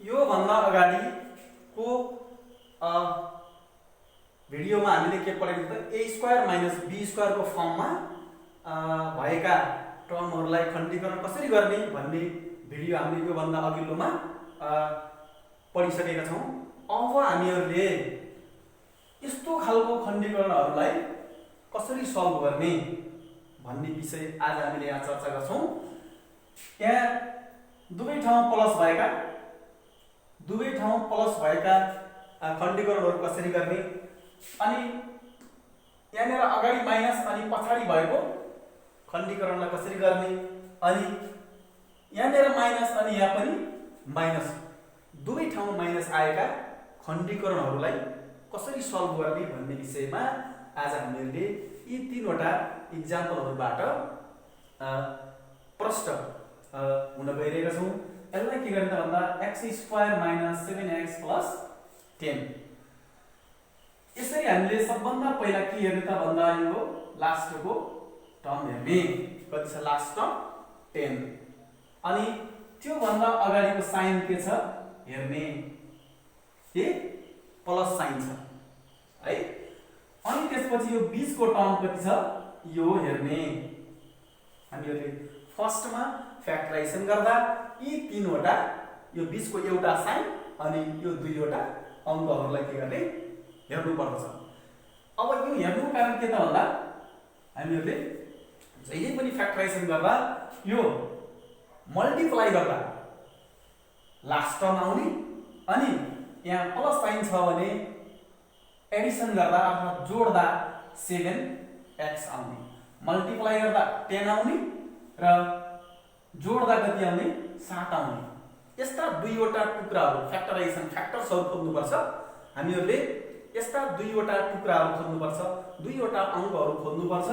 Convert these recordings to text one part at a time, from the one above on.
यो भन्दा अगाडिको भिडियोमा हामीले के पढेको त a² - b² को फर्ममा भएका टर्महरूलाई खण्डीकरण कसरी गर्ने भन्ने भिडियो हामीले यो भन्दा अघिल्लोमा पढिसकेका छौं। अब हामीहरूले यस्तो खालको खण्डीकरणहरूलाई कसरी सल्भ गर्ने भन्ने विषय आज हामीले यहाँ चर्चा गर्छौं। यहाँ दुवै ठाउँ प्लस भएका खण्डीकरणहरू कसरी गर्ने, अनि यहाँनिर अगाडि माइनस अनि पछाडि भएको खण्डीकरणलाई कसरी गर्ने, अनि यहाँनिर माइनस अनि यहाँ पनि माइनस, दुवै ठाउँ माइनस आएका खण्डीकरणहरूलाई कसरी सल्भ गर्ने भन्ने विषयमा आज हामीले यी तीनवटा इक्जाम्पलहरूबाट प्रश्न हुन गइरहेका छौं। यसलाई के गर्ने त भन्दा x² - 7x + 10। यसरी हामीले सबभन्दा पहिला के हेर्ने त भन्दा यो लास्टको टर्म हेर्ने। कति छ लास्ट टर्म 10, अनि त्यो भन्दा अगाडिको साइन के छ हेर्ने, के प्लस साइन छ है। अनि त्यसपछि यो बीचको टर्म कति छ यो हेर्ने। हामीहरूले फर्स्टमा फ्याक्टराइजेसन गर्दा यी तीनवटा, यो बीचको एउटा साइन अनि यो दुईवटा अङ्कहरूलाई के गर्ने हेर्नु पर्दछ। अब यो हेर्नुको कारण के त भन्दा हामीहरूले जहिले पनि फ्याक्टराइजेसन गर्दा यो मल्टिप्लाई गर्दा लास्ट टर्म आउने, अनि यहाँ प्लस साइन छ भने एडिसन गर्दा अथवा जोड्दा 7x आउने, मल्टिप्लाई गर्दा 10 आउने र जोड्दा कति आउने 7 आउने। यस्ता दुईवटा टुक्राहरू फ्याक्टराइजेसन फ्याक्टर्सहरू खोज्नुपर्छ। हामीहरूले यस्ता दुईवटा टुक्राहरू खोज्नुपर्छ, दुईवटा अङ्कहरू खोज्नुपर्छ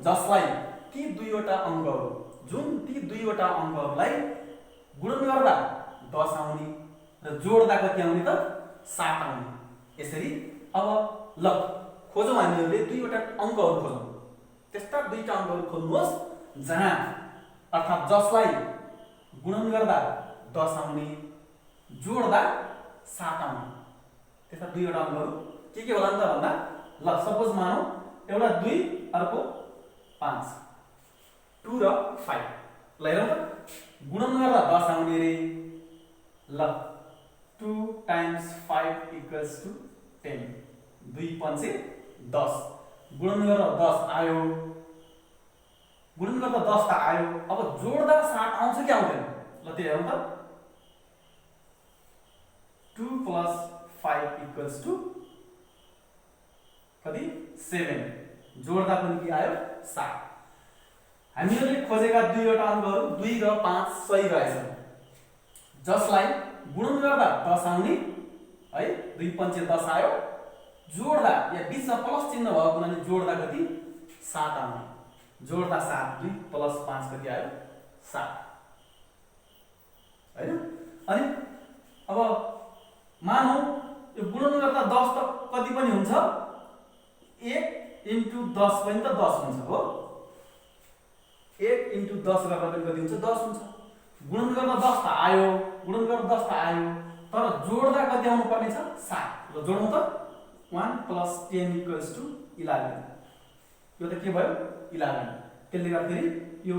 जसलाई ती दुईवटा अङ्कहरू ती दुईवटा अङ्कहरूलाई गुणन गर्दा 10 आउने र जोड्दा कति आउने त 7 आउने। यसरी अब ल खोजौँ, हामीहरूले दुईवटा अङ्कहरू खोजौँ। त्यस्ता दुईटा अङ्कहरू खोज्नुहोस् जहाँ अर्थात् जसलाई गुणन गर्दा 10 आउने जोड्दा 7 आउने। त्यस्ता दुईवटा अङ्कहरू के होला नि त भन्दा ल सपोज मानौँ एउटा 2 अर्को 5, 2 र 5 ल हेरौँ त गुणन गर्दा 10 आउने रे। ल 2 × 5 = 10, 2 × 5 = 10, गुणन गर्दा 10 आयो, गुणन गर्दा 10 त आयो। अब जोड्दा 7 आउँछ कि आउँदैन ल त्यो हेरौँ त। 2 + 5 = कति 7, जोड्दा पनि के आयो 7। हामीहरूले खोजेका दुईवटा अङ्कहरू 2 र 5 सही रहेछ, जसलाई गुणन गर्दा 10 आउने है, 2 × 5 = 10 आयो, जोड्दा या बीचमा प्लस चिन्ह भएको हुनाले जोड्दा कति 7 आउने, जोड्दा 7, 2 + 5 कति आयो 7 हैन। अनि अब मानौँ यो गुणन गर्दा 10 त कति पनि हुन्छ, 1 × 10 पनि त 10 हुन्छ हो, 1 × 10 गर्दा पनि कति हुन्छ 10 हुन्छ। गुणन गर्दा 10 त आयो, गुणन गर्दा 10 त आयो, तर जोड्दा कति आउनु पर्ने छ 7। ल जोडौँ त 1 + 10 = 11, यो त के भयो 11। त्यसले गर्दाखेरि यो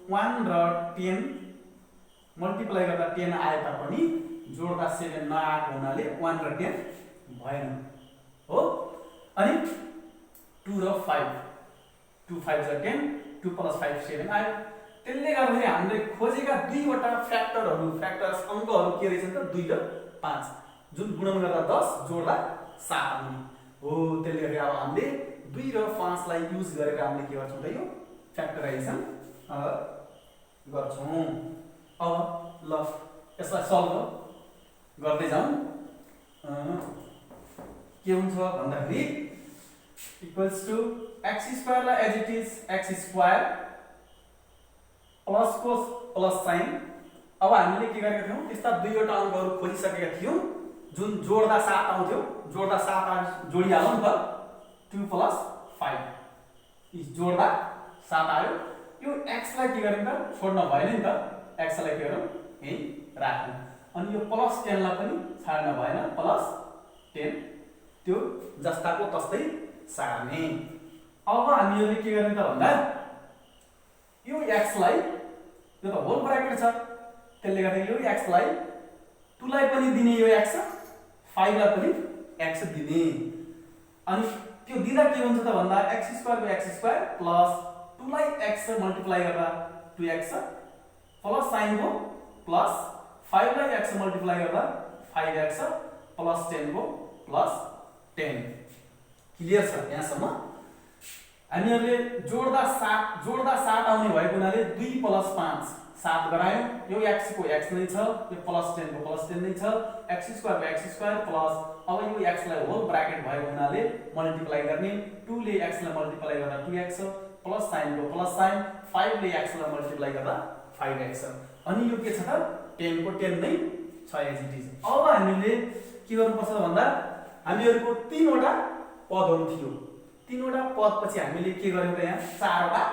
1 र 10 मल्टिप्लाई गर्दा 10 आए तापनि जोड्दा 7 नआएको हुनाले 1 र 10 भएन हो। अनि 2 र 5, 2 × 5 = 10, 2 + 5 = 7 आयो। त्यसले गर्दाखेरि हामीले खोजेका दुईवटा फ्याक्टर्स अङ्कहरू के रहेछन् त 2 र 5, जुन गुणन गर्दा 10 जोड्दा 7 आउने हो। त्यसले गर्दा अब हामीले 2 र 5 लाई युज गरेर हामीले के गर्छौं त यो फ्याक्टराइजेसन गर्छौं। अब ल यसलाई सल्भ गर्दै जाउँ। के हुन्छ भन्दाखेरि इक्वल्स टु x² लाई as it is x² plus को प्लस साइन। अब हामीले के गरेका थियौं, त्यस्ता दुईवटा अङ्कहरू खोजिसकेका थियौं जुन जोड्दा 7 आउँथ्यो, जोड्दा 7 जोडिहालौं त 2 + 5 जोड्दा 7 आयो। यो x लाई के गर्नु त छोड्न भएन नि त, x लाई के गरौँ यही राख्नु। अनि यो प्लस 10 लाई पनि छाड्न भएन, प्लस 10 त्यो जस्ताको तस्तै सार्ने। अब हामीहरूले के गर्ने त भन्दा यो x लाई, यो त होल ब्राकेट छ, त्यसले गर्दा यो x लाई 2 लाई पनि दिने, यो x 5 लाई पनि x दिने। अनि त्यो दिँदा के हुन्छ त भन्दा x² को x² प्लस 2 लाई x मल्टिप्लाई गर्दा 2x प्लस साइन को प्लस 5 लाई x मल्टिप्लाई गर्दा 5x प्लस 10 को प्लस 10। क्लियर छ यहाँसम्म? हामीहरूले जोड्दा 7 आउने भएको हुनाले 2 प्लस 5 7 गरायौं। यो x को x नै छ, यो प्लस 10 को प्लस 10 नै छ, x² को x² प्लस अब यो x लाई होल ब्राकेट भएको हुनाले मल्टिप्लाई गर्ने, 2 ले x लाई मल्टिप्लाई गर्दा 2x प्लस साइन को प्लस साइन, 5 ले x लाई मल्टिप्लाई गर्दा 5x। अनि यो के छ त 10 को 10 नै छ एज इट इज। अब हामीले के गर्नुपर्छ भन्दा हामीहरुको 3 वटा पदहरु थियो, 3 वटा पद पछि हामीले के गर्यौं त यहाँ 4 वटा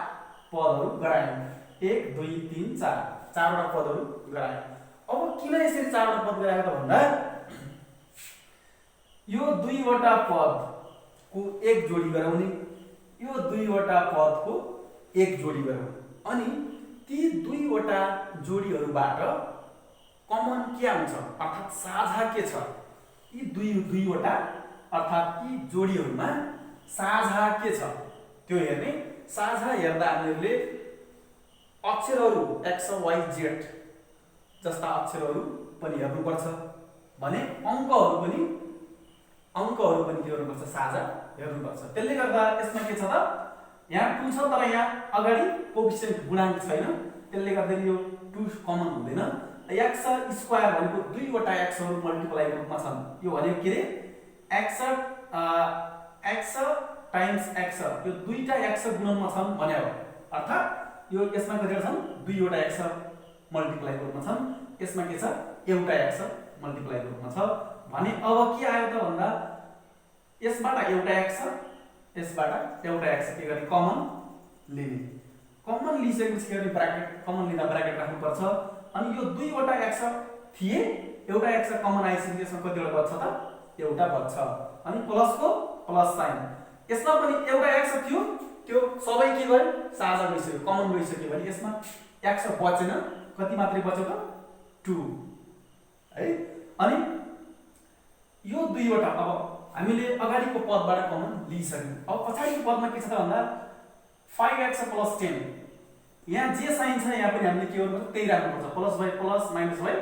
पदहरु गरायौं। 1 2 3 4 4 वटा पदहरु गरायौं। अब किन यसरी 4 वटा पद गराएको त भन्दा यो 2 वटा पद को एक जोडी गराउने, यो 2 वटा पद को एक जोडी गराउने, अनि ती 2 वटा जोडीहरुबाट कमन के आउँछ अर्थात साझा के छ, यी 2 वटा अर्थात यी जोडीहरुमा साझा के छ त्यो हेर्ने। साझा हेर्दा हामीहरुले अक्षरहरु x y z जस्ता अक्षरहरु पनि हेर्नु पर्छ भने अंकहरु पनि के गर्नुपर्छ साझा हेर्नु पर्छ। त्यसले गर्दा यसमा के छ त यहाँ 2 छ तर यहाँ अगाडि कोएफिसिएन्ट गुणांक छैन, त्यसले गर्दा यो 2 कमन हुँदैन। x स्क्वायर भनेको 2 वटा x हरु मल्टिप्लाई रूपमा छन्, यो भनेको के रे x टाइम्स x, यो दुईटा x गुणनमा छन् भने हो, अर्थात यो यसमा कतिवटा छन् 2 वटा x मल्टिप्लाई रूपमा छन्, यसमा के छ एउटा x मल्टिप्लाई रूपमा छ भने अब के आयो त भन्दा यसबाट एउटा x यसबाट एउटा x के गर्ने कमन लिने। कमन लिइसकेपछि के गर्ने ब्राकेट, कमन लिँदा ब्राकेट राख्नु पर्छ। अनि यो 2 वटा x थिए, एउटा x कमन आइसकेपछि यसमा कतिवटा बच्छ त एउटा बच्छ, अनि प्लस को प्लस साइन। यसमा पनि एउटा x थियो, त्यो सबै के गर्यो साझा गइसक्यो, कमन गइसक्यो भने यसमा x बचेन, कति मात्रै बच्यो त 2 है। अनि यो 2 वटा अब हामीले अगाडिको पदबाट कमन लिइसक्यौं। अब पछाडिको पदमा के छ त भन्दा 5x प्लस 10, यहाँ जे साइन छ यहाँ पनि हामीले के गर्नुपर्छ त्यही राख्नुपर्छ, plus by plus minus by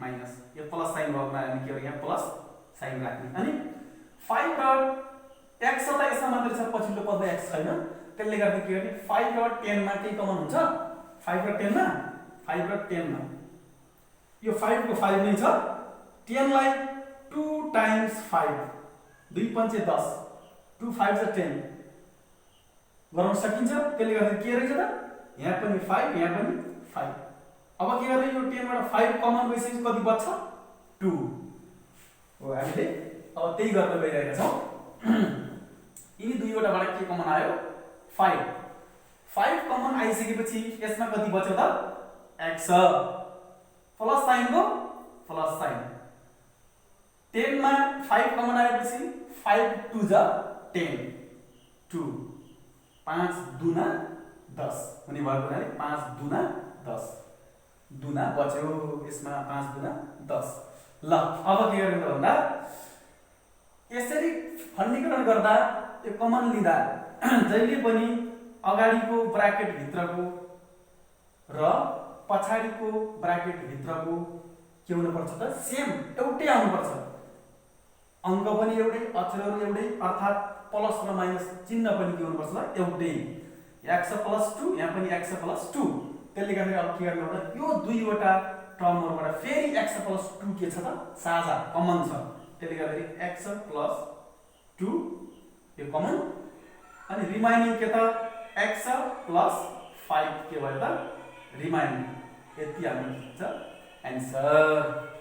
minus. यो प्लस साइन भएको हुनाले हामी के गर्छौं यहाँ प्लस साइन राख्ने। अनि 5 डट x त यसमा मात्रै छ, पछिल्लो पदमा x छैन, त्यसले गर्दा के गर्ने 5 डट 10 मा के कमन हुन्छ, 5 र 10 मा 5 र 10 मा यो 5 को 5 नै छ, 10 लाई 2 टाइम्स 5 2 पंचे 10, 2 5 जा 10 गराउन सकिन्छ। त्यसले गर्दा के रहेछ त यहाँ पनि 5 यहाँ पनि 5। अब के गर्ने यो 10 बाट 5 कमन गइसकेपछि कति बच्छ 2 हो। हामीले अब त्यही गर्न गइरहेका छौं। यिनी 2 वटाबाट के कमन आयो 5 कमन आइसकेपछि यसमा कति बच्यो त x प्लस साइन को प्लस साइन। 10 मा 5 कमन आएपछि 5 2 जा 10 2 5 दुना 10 हुने भएको हुनाले 5 दुना 10 दुना बच्यो, यसमा 5 दुना 10। ल अब के गर्ने त भन्दा यसरी फन्डीकरण गर्दा यो कमन लिँदा जहिले पनि अगाडिको ब्राकेट भित्रको र पछाडिको ब्राकेट भित्रको के हुनु पर्छ त सेम एउटै आउनु पर्छ, अंक पनि एउटै अक्षरहरु एउटै, अर्थात प्लस र माइनस चिन्ह पनि के हुनु पर्छ त एउटै। x प्लस 2 यहाँ पनि x प्लस 2। त्यसले गर्दा अब के गर्नु पर्छ यो 2 वटा टर्महरुबाट फेरि x प्लस 2 के छ त साझा कमन छ, त्यसले गर्दा x प्लस 2 यो कमन, अनि रिमाइनिङ के त x प्लस 5 के भयो त रिमाइनिङ। यति हाम्रो छ आन्सर।